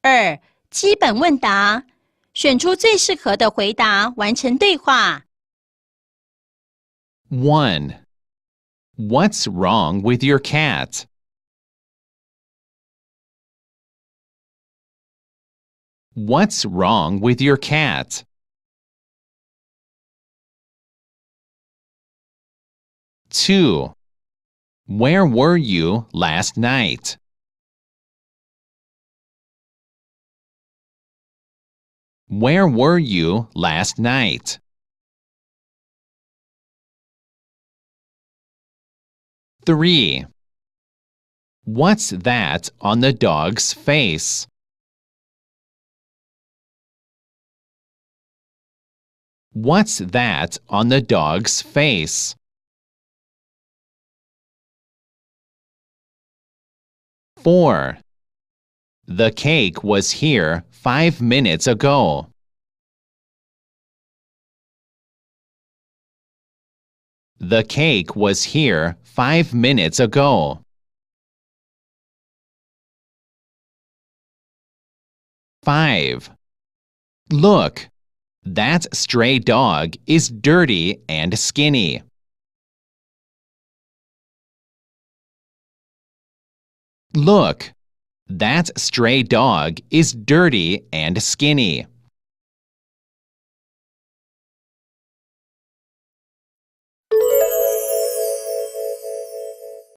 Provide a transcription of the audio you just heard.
2. 基本问答，选出最适合的回答，完成对话。1. What's wrong with your cat? What's wrong with your cat? 2. Where were you last night? Where were you last night? 3. What's that on the dog's face? What's that on the dog's face? 4. The cake was here 5 minutes ago. The cake was here 5 minutes ago. 5. Look, that stray dog is dirty and skinny. Look, that stray dog is dirty and skinny.